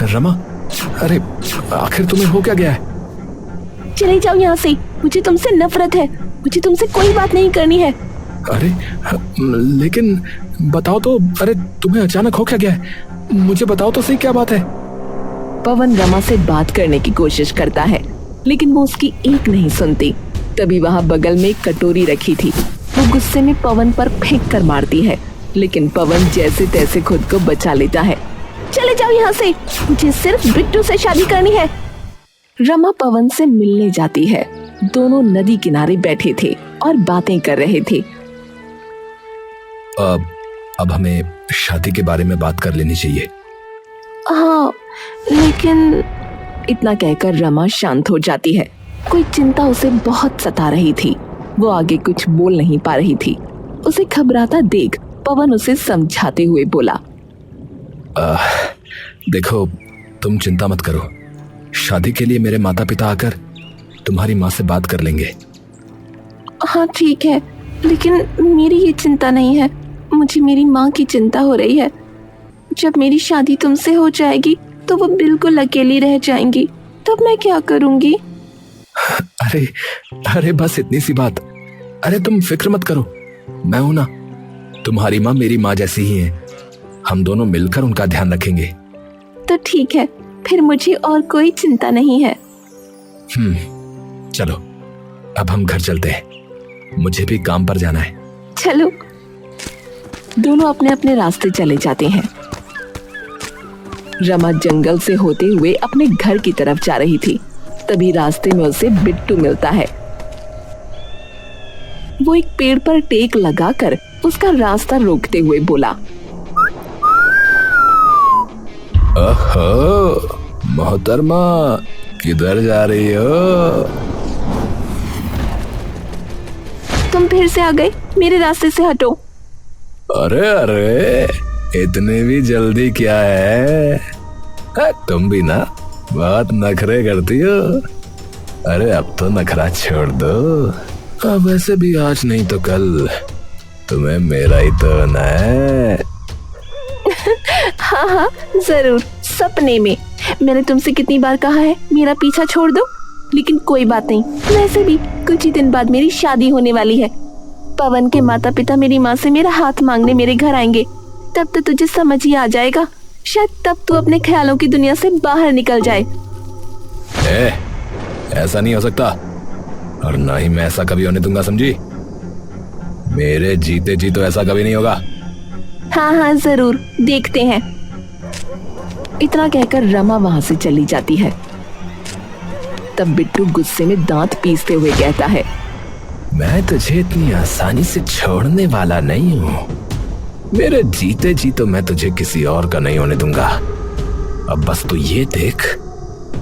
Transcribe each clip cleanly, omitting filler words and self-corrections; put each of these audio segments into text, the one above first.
रमा, अरे आखिर तुम्हें हो क्या गया है? चले जाओ यहाँ से, मुझे तुमसे नफरत है, मुझे तुमसे कोई बात नहीं करनी है। अरे लेकिन बताओ तो, अरे तुम्हें अचानक हो क्या गया है? मुझे बताओ तो सही, क्या बात है? पवन रमा से बात करने की कोशिश करता है, लेकिन वो उसकी एक नहीं सुनती। तभी वहाँ बगल में एक कटोरी रखी थी, वो गुस्से में पवन पर फेंक कर मारती है, लेकिन पवन जैसे तैसे खुद को बचा लेता है। चले जाओ यहाँ से, मुझे सिर्फ बिट्टू से शादी करनी है। रमा पवन से मिलने जाती है। दोनों नदी किनारे बैठे थे और बातें कर रहे थे। अब हमें शादी के बारे में बात कर लेनी चाहिए। हाँ, लेकिन इतना कहकर रमा शांत हो जाती है। कोई चिंता उसे बहुत सता रही थी। वो आगे कुछ बोल नहीं पा रही थी। उसे घबराता देख पवन उसे समझाते हुए बोला, देखो, तुम चिंता मत करो। शादी के लिए मेरे माता पिता आकर तुम्हारी माँ से बात कर लेंगे। हाँ ठीक है, लेकिन मेरी ये चिंता नहीं है, मुझे मेरी माँ की चिंता हो रही है। जब मेरी शादी तुमसे हो जाएगी तो वो बिल्कुल अकेली रह जाएंगी, तब मैं क्या करूँगी? अरे अरे बस इतनी सी बात। अरे तुम फिक्र मत करो, मैं हूं ना। तुम्हारी माँ मेरी माँ जैसी ही है, हम दोनों मिलकर उनका ध्यान रखेंगे। तो ठीक है, फिर मुझे और कोई चिंता नहीं है। चलो अब हम घर चलते हैं, मुझे भी काम पर जाना है। चलो। दोनों अपने अपने रास्ते चले जाते हैं। रमा जंगल से होते हुए अपने घर की तरफ जा रही थी। तभी रास्ते में उसे बिट्टू मिलता है। वो एक पेड़ पर टेक लगाकर उसका रास्ता रोकते हुए बोला, ओहो मोहतरमा, किधर जा रही हो? तुम फिर से आ गए, मेरे रास्ते से हटो। अरे अरे, इतने भी जल्दी क्या है? तुम भी ना बहुत नखरे करती हो। अरे अब तो नखरा छोड़ दो। अब वैसे भी आज नहीं तो कल तुम्हें मेरा ही तो होना है। हाँ हाँ जरूर, सपने में। मैंने तुमसे कितनी बार कहा है मेरा पीछा छोड़ दो, लेकिन कोई बात नहीं। वैसे भी कुछ ही दिन बाद मेरी शादी होने वाली है। पवन के माता पिता मेरी माँ से मेरा हाथ मांगने मेरे घर आएंगे, तब तो तुझे समझ ही आ जाएगा। शायद तब तू अपने ख्यालों की दुनिया से बाहर निकल जाए। ऐसा नहीं हो सकता, और ना ही मैं ऐसा कभी होने दूंगा, समझी? मेरे जीते जी तो ऐसा कभी नहीं होगा। हाँ हाँ जरूर, देखते हैं। इतना कहकर रमा वहां से चली जाती है। तब बिट्टू गुस्से में दांत पीसते हुए कहता है, मैं तुझे इतनी आसानी से छोड़ने वाला नहीं हूँ। मेरे जीते जी तो मैं तुझे किसी और का नहीं होने दूंगा। अब बस तू ये देख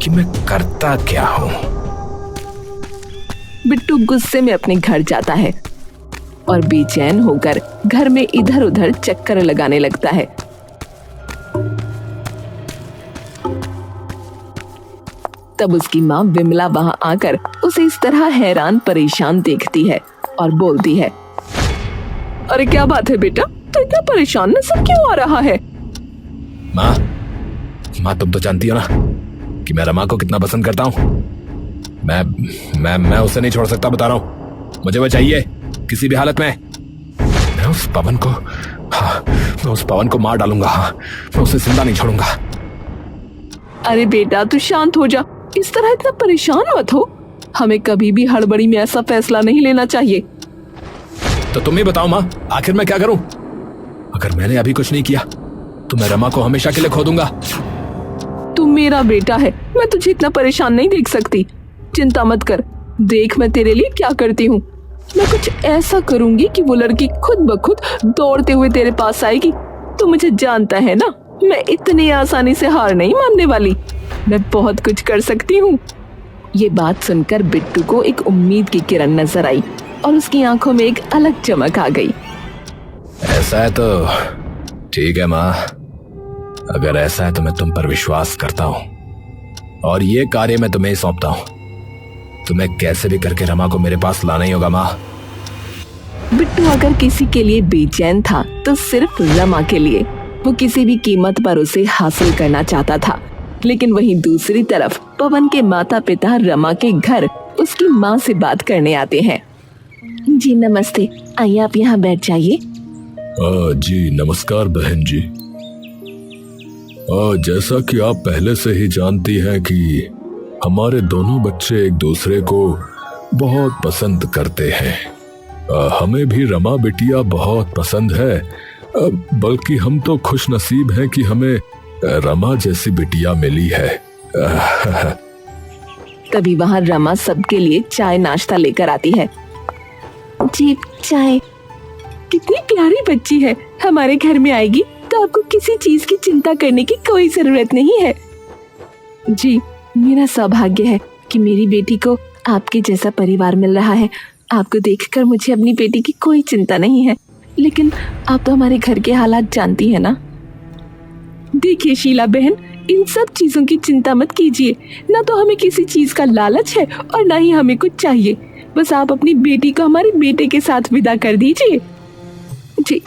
कि मैं करता क्या हूँ। बिट्टू गुस्से में अपने घर जाता है और बेचैन होकर घर में इधर उधर चक्कर लगाने लगता है। तब उसकी माँ विमला वहां आकर उसे इस तरह हैरान परेशान देखती है और बोलती है, अरे क्या बात है बेटा, तो इतना परेशान नजर क्यों आ रहा है? माँ तुम तो जानती हो ना कि मैं रमा को कितना पसंद करता हूँ। मैं उसे नहीं छोड़ सकता, बता रहा हूँ। मुझे वो चाहिए किसी भी हालत में। मैं उस पवन को मार डालूंगा। हाँ, मैं उसे जिंदा नहीं छोड़ूंगा। अरे बेटा तू शांत हो जा, इस तरह इतना परेशान मत हो। हमें कभी भी हड़बड़ी में ऐसा फैसला नहीं लेना चाहिए। तो तुम ही बताओ माँ, आखिर मैं क्या करूं? अगर मैंने अभी कुछ नहीं किया तो मैं रमा को हमेशा के लिए खो दूंगा। तू मेरा बेटा है, मैं तुझे इतना परेशान नहीं देख सकती। चिंता मत कर, देख मैं तेरे लिए क्या करती हूँ। मैं कुछ ऐसा करूंगी कि वो लड़की खुद ब खुद दौड़ते हुए तेरे पास आएगी। तू मुझे जानता है ना, मैं इतनी आसानी से हार नहीं मानने वाली। मैं बहुत कुछ कर सकती हूँ। ये बात सुनकर बिट्टू को एक उम्मीद की किरण नजर आई और उसकी आंखों में एक अलग चमक आ गई। ऐसा है तो ठीक है माँ, अगर ऐसा है तो मैं तुम पर विश्वास करता हूँ और ये कार्य मैं तुम्हें सौंपता हूँ। तुम्हें कैसे भी करके रमा को मेरे पास लाना ही होगा माँ। बिट्टू अगर किसी के लिए बेचैन था तो सिर्फ रमा के लिए। वो किसी भी कीमत पर उसे हासिल करना चाहता था। लेकिन वहीं दूसरी तरफ पवन के माता पिता रमा के घर उसकी माँ से बात करने आते हैं। जी नमस्ते, आइए आप यहाँ बैठ जाइए। जी नमस्कार बहन जी। जैसा कि आप पहले से ही जानती हैं कि हमारे दोनों बच्चे एक दूसरे को बहुत पसंद करते हैं। हमें भी रमा बिटिया बहुत पसंद है, बल्कि हम तो खुश नसीब हैं कि हमें रमा जैसी बिटिया मिली है। तभी वहाँ रमा सबके लिए चाय नाश्ता लेकर आती है। जी चाय। कितनी प्यारी बच्ची है, हमारे घर में आएगी तो आपको किसी चीज की चिंता करने की कोई जरूरत नहीं है। जी मेरा सौभाग्य है कि मेरी बेटी को आपके जैसा परिवार मिल रहा है। आपको देखकर मुझे अपनी बेटी की कोई चिंता नहीं है, लेकिन आप तो हमारे घर के हालात जानती हैं ना। देखिए शीला बहन, इन सब चीजों की चिंता मत कीजिए। ना तो हमें किसी चीज का लालच है और ना ही हमें कुछ चाहिए। बस आप अपनी बेटी को हमारे बेटे के साथ विदा कर दीजिए। जी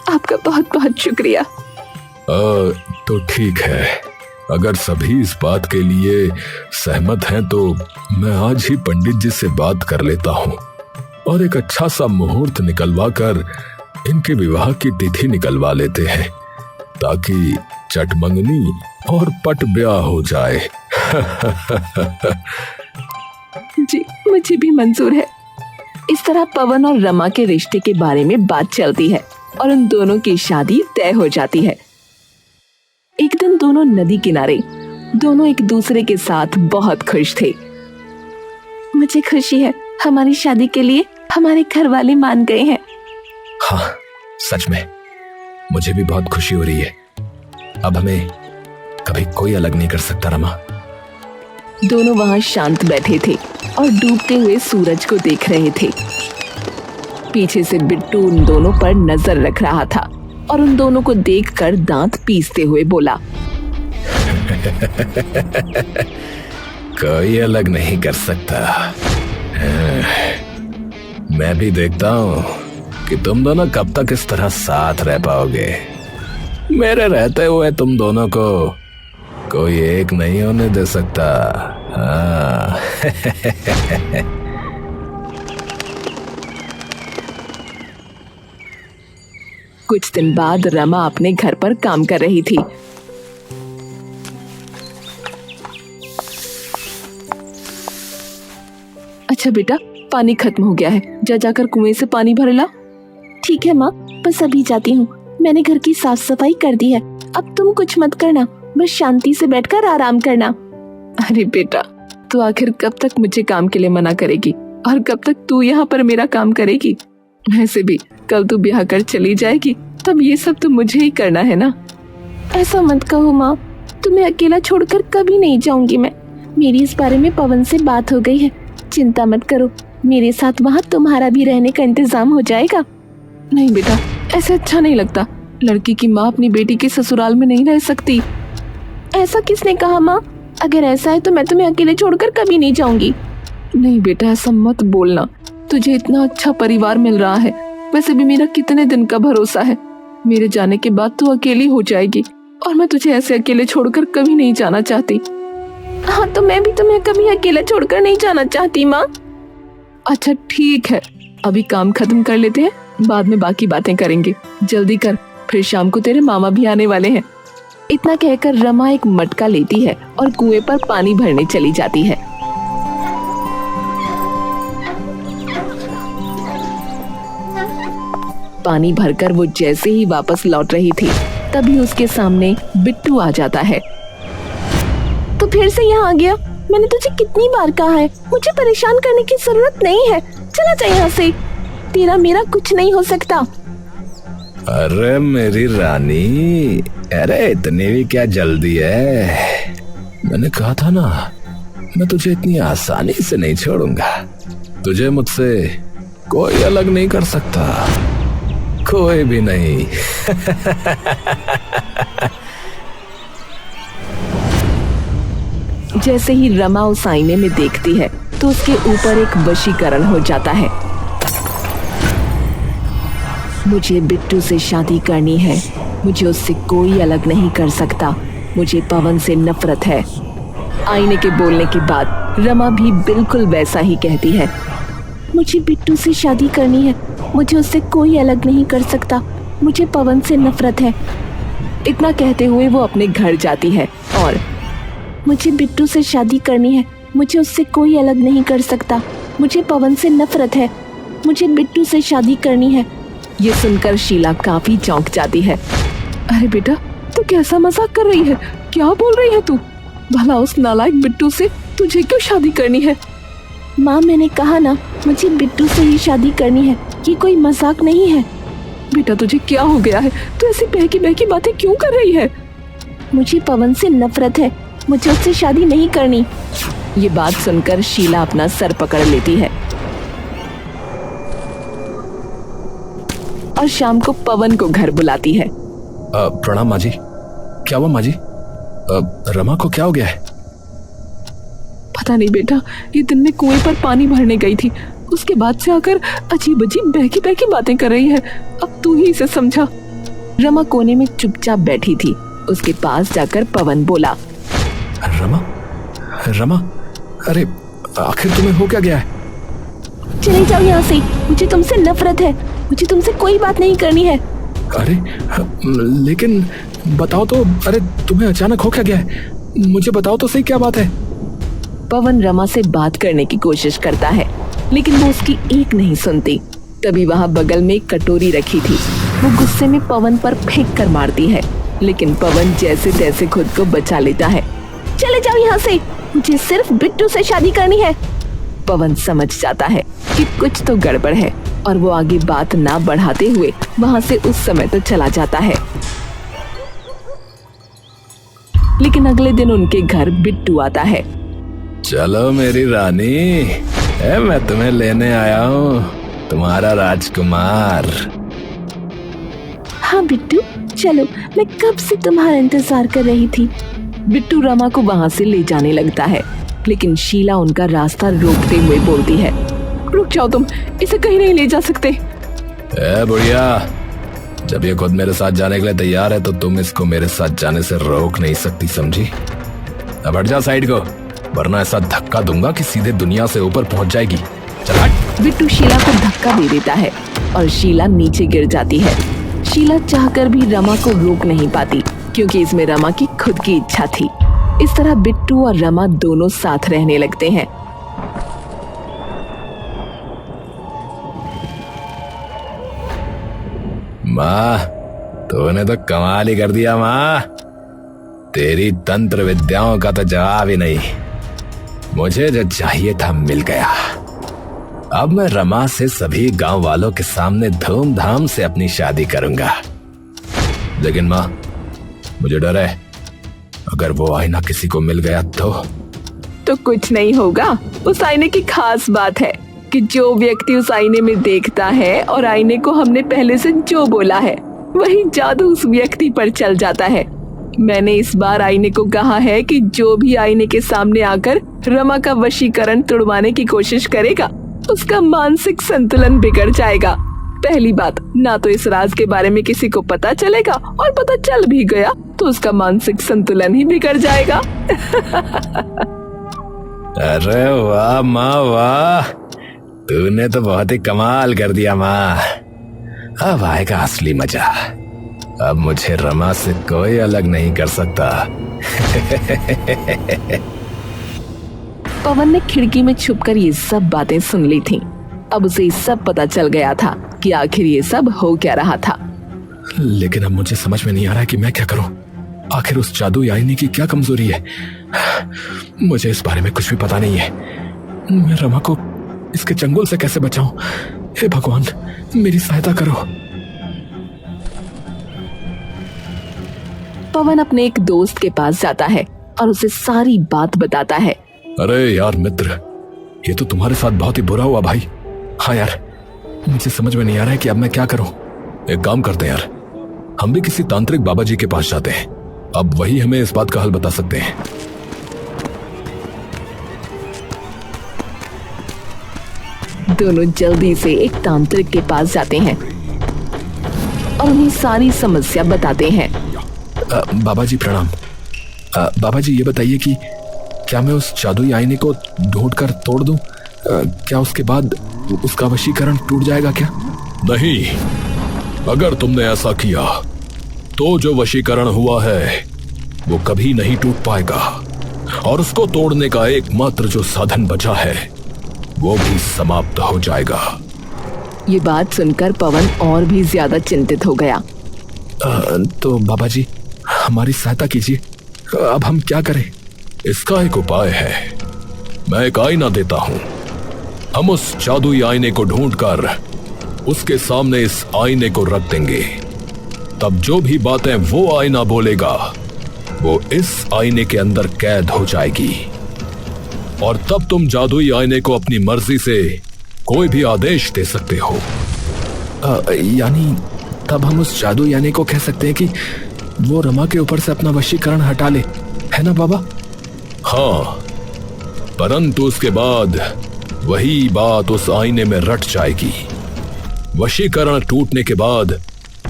आपका बहुत बहुत शुक्रिया। तो ठीक है, अगर सभी इस बात के लिए सहमत हैं तो मैं आज ही पंडित जी से बात कर लेता हूँ और एक अच्छा सा मुहूर्त निकलवा कर इनके विवाह की तिथि निकलवा लेते हैं, ताकि चट मंगनी और पट ब्याह हो जाए। जी मुझे भी मंजूर है। इस तरह पवन और रमा के रिश्ते के बारे में बात चलती है और उन दोनों की शादी तय हो जाती है। एक दिन दोनों नदी किनारे, दोनों एक दूसरे के साथ बहुत खुश थे। मुझे खुशी है, हमारी शादी के लिए हमारे घर वाले मान गए हैं। हाँ सच में मुझे भी बहुत खुशी हो रही है। अब हमें कभी कोई अलग नहीं कर सकता रमा। दोनों वहां शांत बैठे थे और डूबते हुए सूरज को देख रहे थे। पीछे से बिट्टू उन दोनों पर नजर रख रहा था और उन दोनों को देखकर दांत पीसते हुए बोला, कोई अलग नहीं कर सकता। मैं भी देखता हूँ कि तुम दोनों कब तक इस तरह साथ रह पाओगे। मेरे रहते हुए तुम दोनों को कोई एक नहीं होने दे सकता। हाँ। कुछ दिन बाद रमा अपने घर पर काम कर रही थी। अच्छा बेटा, पानी खत्म हो गया है, जा जाकर कुएं से पानी भर ला। ठीक है माँ, बस अभी जाती हूँ। मैंने घर की साफ सफाई कर दी है, अब तुम कुछ मत करना, बस शांति से बैठकर आराम करना। अरे बेटा, तू आखिर कब तक मुझे काम के लिए मना करेगी और कब तक तू यहाँ पर मेरा काम करेगी? वैसे भी कल तू ब्याह कर चली जाएगी, तब ये सब तो मुझे ही करना है ना। ऐसा मत कहो माँ, तुम्हें अकेला छोड़कर कभी नहीं जाऊंगी मैं। मेरी इस बारे में पवन से बात हो गई है, चिंता मत करो, मेरे साथ वहाँ तुम्हारा भी रहने का इंतजाम हो जाएगा। नहीं बेटा, ऐसा अच्छा नहीं लगता। लड़की की माँ अपनी बेटी के ससुराल में नहीं रह सकती। ऐसा किसने कहा माँ? अगर ऐसा है तो मैं तुम्हें अकेले छोड़कर कभी नहीं जाऊंगी। नहीं बेटा, ऐसा मत बोलना, तुझे इतना अच्छा परिवार मिल रहा है। वैसे भी मेरा कितने दिन का भरोसा है, मेरे जाने के बाद तू अकेली हो जाएगी और मैं तुझे ऐसे अकेले छोड़कर कभी नहीं जाना चाहती। हाँ तो मैं भी तुम्हें कभी अकेला छोड़कर नहीं जाना चाहती माँ। अच्छा ठीक है, अभी काम खत्म कर लेते हैं, बाद में बाकी बातें करेंगे। जल्दी कर, फिर शाम को तेरे मामा भी आने वाले हैं। इतना कहकर रमा एक मटका लेती है और कुएं पर पानी भरने चली जाती है। पानी भरकर वो जैसे ही वापस लौट रही थी, तभी उसके सामने बिट्टू आ जाता है। तो फिर से यहाँ आ गया? मैंने तुझे कितनी बार कहा है, मुझे परेशान करने की जरूरत नहीं है, चला जा यहाँ से, तेरा मेरा कुछ नहीं हो सकता। अरे मेरी रानी, अरे इतनी भी क्या जल्दी है? मैंने कहा था ना, मैं तुझे इतनी आसानी से नहीं छोड़ूंगा। तुझे मुझसे कोई अलग नहीं कर सकता, कोई भी नहीं। जैसे ही रमा उस आईने में देखती है तो उसके ऊपर एक वशीकरण हो जाता है। मुझे बिट्टू से शादी करनी है, मुझे उससे कोई अलग नहीं कर सकता। मुझे पवन से नफरत है। आईने के बोलने के बाद रमा भी बिल्कुल वैसा ही कहती है। मुझे बिट्टू से शादी करनी है, मुझे उससे कोई अलग नहीं कर सकता, मुझे पवन से नफरत है। इतना कहते हुए वो अपने घर जाती है और मुझे बिट्टू से शादी करनी है, मुझे उससे कोई अलग नहीं कर सकता, मुझे पवन से नफरत है, मुझे बिट्टू से शादी करनी है। ये सुनकर शीला काफी चौंक जाती है। अरे बेटा, तू कैसा मजाक कर रही है? क्या बोल रही है तू? भला उस नालायक बिट्टू से तुझे क्यों शादी करनी है? माँ, मैंने कहा ना, मुझे बिट्टू से ही शादी करनी है, ये कोई मजाक नहीं है। बेटा, तुझे क्या हो गया है? तू ऐसी बहकी बहकी बातें क्यों कर रही है? मुझे पवन से नफरत है, मुझे उससे शादी नहीं करनी। ये बात सुनकर शीला अपना सर पकड़ लेती है और शाम को पवन को घर बुलाती है। प्रणाम माँ जी। क्या हुआ माँ जी? रमा को क्या हो गया है? पता नहीं बेटा, ये दिन में कुएं पर पानी भरने गई थी, उसके बाद से आकर अजीब अजीब बहकी बहकी बातें कर रही है। अब तू ही इसे समझा। रमा कोने में चुपचाप बैठी थी। उसके पास जाकर पवन बोला, रमा, रमा, अरे आखिर तुम्हें हो क्या गया है? चले जाओ यहाँ से, मुझे तुमसे नफरत है, मुझे तुमसे कोई बात नहीं करनी है। अरे लेकिन बताओ तो, अरे तुम्हें अचानक हो क्या गया है? मुझे बताओ तो सही, क्या बात है? पवन रमा से बात करने की कोशिश करता है, लेकिन वो उसकी एक नहीं सुनती। तभी वहाँ बगल में एक कटोरी रखी थी, वो गुस्से में पवन पर फेंक कर मारती है, लेकिन पवन जैसे तैसे खुद को बचा लेता है। चले जाओ यहाँ से, मुझे सिर्फ बिट्टू से शादी करनी है। पवन समझ जाता है कि कुछ तो गड़बड़ है और वो आगे बात ना बढ़ाते हुए वहाँ से उस समय तो चला जाता है। लेकिन अगले दिन उनके घर बिट्टू आता है। चलो मेरी रानी, मैं तुम्हें लेने आया हूँ, तुम्हारा राजकुमार। हाँ बिट्टू, चलो, मैं कब से तुम्हारा इंतजार कर रही थी। बिट्टू रमा को वहाँ से ले जाने लगता है, लेकिन शीला उनका रास्ता रोकते हुए बोलती है, रुक जाओ तुम, इसे कहीं नहीं ले जा सकते। बुढ़िया, जब ये खुद मेरे साथ जाने के लिए तैयार है तो तुम इसको मेरे साथ जाने से रोक नहीं सकती, समझी? अब हट जा साइड को, वरना ऐसा धक्का दूंगा कि सीधे दुनिया से ऊपर पहुंच जाएगी। चल हट। बिट्टू शीला को धक्का दे देता है और शीला नीचे गिर जाती है। शीला चाहकर भी रमा को रोक नहीं पाती, क्योंकि इसमें रमा की खुद की इच्छा थी। इस तरह बिट्टू और रमा दोनों साथ रहने लगते हैं। माँ, तूने तो कमाल ही कर दिया माँ, तेरी तंत्र विद्याओं का तो जवाब ही नहीं। मुझे जो चाहिए था मिल गया। अब मैं रमा से सभी गांव वालों के सामने धूमधाम से अपनी शादी करूंगा। लेकिन माँ, मुझे डर है, अगर वो आईना किसी को मिल गया तो कुछ नहीं होगा। उस आईने की खास बात है कि जो व्यक्ति उस आईने में देखता है और आईने को हमने पहले से जो बोला है वही जादू उस व्यक्ति पर चल जाता है। मैंने इस बार आईने को कहा है कि जो भी आईने के सामने आकर रमा का वशीकरण तुड़वाने की कोशिश करेगा उसका मानसिक संतुलन बिगड़ जाएगा। पहली बात, ना तो इस राज के बारे में किसी को पता चलेगा, और पता चल भी गया तो उसका मानसिक संतुलन ही बिगड़ जाएगा। अरे वाह माँ वाह, तूने तो बहुत ही कमाल कर दिया माँ। अब आएगा असली मजा। अब मुझे रमा से कोई अलग नहीं कर सकता। पवन ने खिड़की में छुपकर ये सब बातें सुन ली थीं। अब उसे सब पता चल गया था कि आखिर ये सब हो क्या रहा था। लेकिन अब मुझे समझ में नहीं आ रहा कि मैं क्या करूं। आखिर उस जादू आईने की क्या कमजोरी है? मुझे इस बारे में कुछ भी पता नहीं है। मैं रमा को इसके चंगुल से कैसे बचाऊं? हे भगवान, मेरी सहायता करो। पवन अपने एक दोस्त के पास जाता है और उसे सारी बात बताता है। अरे यार मित्र, ये तो तुम्हारे साथ बहुत ही बुरा हुआ भाई। हाँ यार, मुझे समझ में नहीं आ रहा है कि अब मैं क्या करूं। एक काम करते हैं यार, हम भी किसी तांत्रिक बाबा जी के पास जाते हैं। अब वही हमें इस बात का हल बता सकते हैं। दोनों जल्दी से एक तांत्रिक के पास जाते हैं और उन्हें सारी समस्या बताते हैं। बाबा जी प्रणाम। बाबा जी ये बताइए कि क्या मैं उस जादुई आईने को ढूंढकर तोड़ दूं? क्या उसके बाद उसका वशीकरण टूट जाएगा क्या? नहीं, अगर तुमने ऐसा किया तो जो वशीकरण हुआ है वो कभी नहीं टूट पाएगा, और उसको तोड़ने का एकमात्र जो साधन बचा है वो भी समाप्त हो जाएगा। ये बात सुनकर पवन और भी ज्यादा चिंतित हो गया। तो बाबा जी हमारी सहायता कीजिए, अब हम क्या करें? इसका एक उपाय है, मैं एक आईना देता हूं। हम उस जादुई आईने को ढूंढकर उसके सामने इस आईने को रख देंगे, तब जो भी बातें वो आईना बोलेगा वो इस आईने के अंदर कैद हो जाएगी, और तब तुम जादुई आईने को अपनी मर्जी से कोई भी आदेश दे सकते हो। यानी तब हम उस जादुई आईने को कह सकते हैं कि वो रमा के ऊपर से अपना वशीकरण हटा ले, है ना बाबा? हाँ, परंतु उसके बाद वही बात उस आईने में रट जाएगी। वशीकरण टूटने के बाद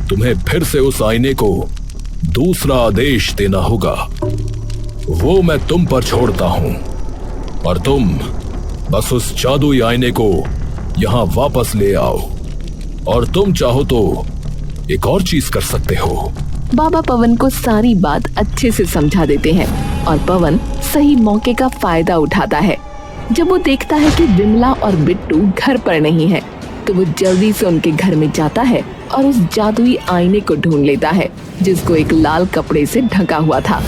तुम्हें फिर से उस आईने को दूसरा आदेश देना होगा। वो मैं तुम पर छोड़ता हूं, और तुम बस उस जादुई आईने को यहां वापस ले आओ, और तुम चाहो तो एक और चीज कर सकते हो। बाबा पवन को सारी बात अच्छे से समझा देते हैं, और पवन सही मौके का फायदा उठाता है। जब वो देखता है कि विमला और बिट्टू घर पर नहीं है, तो वो जल्दी से उनके घर में जाता है और उस जादुई आईने को ढूंढ लेता है, जिसको एक लाल कपड़े से ढका हुआ था।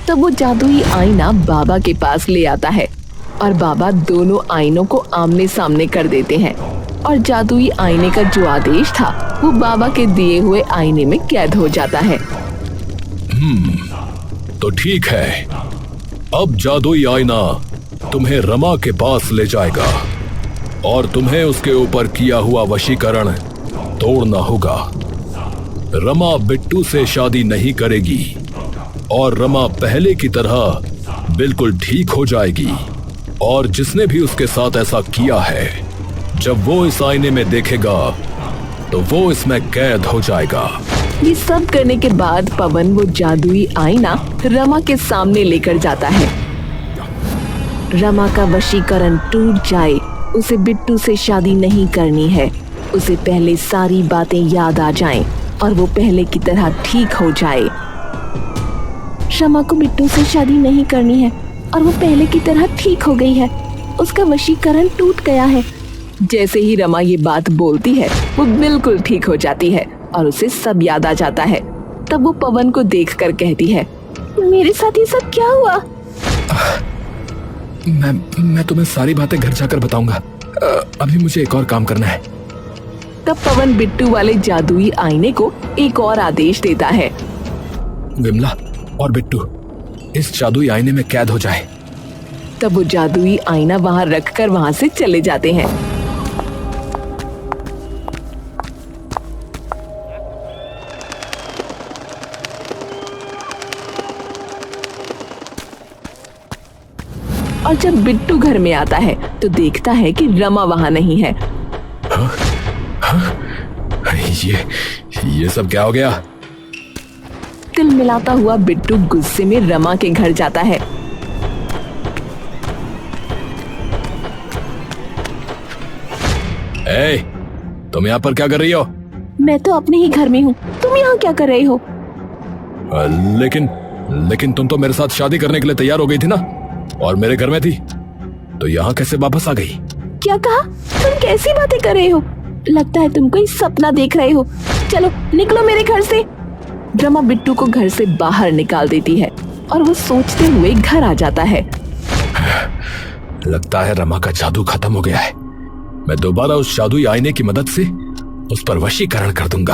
तब वो जादुई आईना बाबा के पास ले आता है, और बाबा दोनों आईनों को आमने सामने कर देते हैं, और जादुई आईने का जो आदेश था वो बाबा के दिए हुए आईने में कैद हो जाता है। तो ठीक है, अब जादुई आईना तुम्हें रमा के पास ले जाएगा, और तुम्हें उसके ऊपर किया हुआ वशीकरण तोड़ना होगा। रमा बिट्टू से शादी नहीं करेगी, और रमा पहले की तरह बिल्कुल ठीक हो जाएगी, और जिसने भी उसके साथ ऐसा किया है, जब वो इस आईने में देखेगा तो वो इसमें कैद हो जाएगा। ये सब करने के बाद पवन वो जादुई आईना रमा के सामने लेकर जाता है। रमा का वशीकरण टूट जाए, उसे बिट्टू से शादी नहीं करनी है, उसे पहले सारी बातें याद आ जाएं और वो पहले की तरह ठीक हो जाए। रमा को बिट्टू से शादी नहीं करनी है और वो पहले की तरह ठीक हो गई है, उसका वशीकरण टूट गया है। जैसे ही रमा ये बात बोलती है वो बिल्कुल ठीक हो जाती है और उसे सब याद आ जाता है। तब वो पवन को देखकर कहती है, मेरे साथ ये सब क्या हुआ? मैं तुम्हें सारी बातें घर जाकर बताऊंगा, अभी मुझे एक और काम करना है। तब पवन बिट्टू वाले जादुई आईने को एक और आदेश देता है। विमला और बिट्टू इस जादुई आईने में कैद हो जाए। तब वो जादुई आईना वहां रखकर वहां से चले जाते हैं। और जब बिट्टू घर में आता है तो देखता है कि रमा वहां नहीं है। ये सब क्या हो गया? तिल मिलाता हुआ बिट्टू गुस्से में रमा के घर जाता है। ए, तुम यहाँ पर क्या कर रही हो? मैं तो अपने ही घर में हूँ, तुम यहाँ क्या कर रहे हो? लेकिन तुम तो मेरे साथ शादी करने के लिए तैयार हो गई थी ना, और मेरे घर में थी, तो यहाँ कैसे वापस आ गई? क्या कहा? तुम कैसी बातें कर रहे हो? लगता है तुम कोई सपना देख रहे हो। चलो निकलो मेरे घर से। रमा बिट्टू को घर से बाहर निकाल देती है और वो सोचते हुए घर आ जाता है। लगता है रमा का जादू खत्म हो गया है। मैं दोबारा उस जादुई आईने की मदद से उस पर वशीकरण कर दूंगा।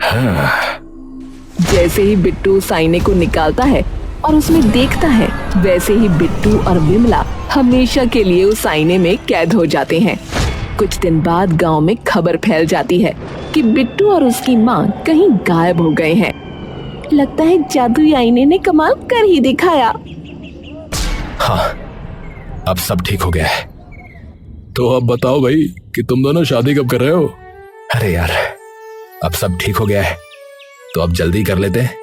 हाँ। जैसे ही बिट्टू उस आईने को निकालता है और उसमें देखता है, वैसे ही बिट्टू और विमला हमेशा के लिए उस आईने में कैद हो जाते हैं। कुछ दिन बाद गांव में खबर फैल जाती है कि बिट्टू और उसकी माँ कहीं गायब हो गए हैं। लगता है जादुई आईने ने कमाल कर ही दिखाया। हाँ, अब सब ठीक हो गया है। तो अब बताओ भाई कि तुम दोनों शादी कब कर रहे हो? अरे यार, अब सब ठीक हो गया है तो अब जल्दी कर लेते हैं।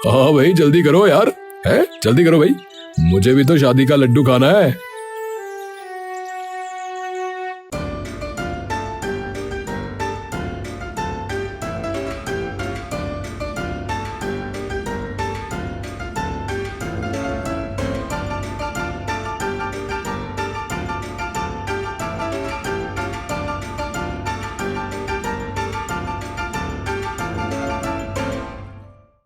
हाँ भाई जल्दी करो यार, है जल्दी करो भाई, मुझे भी तो शादी का लड्डू खाना है।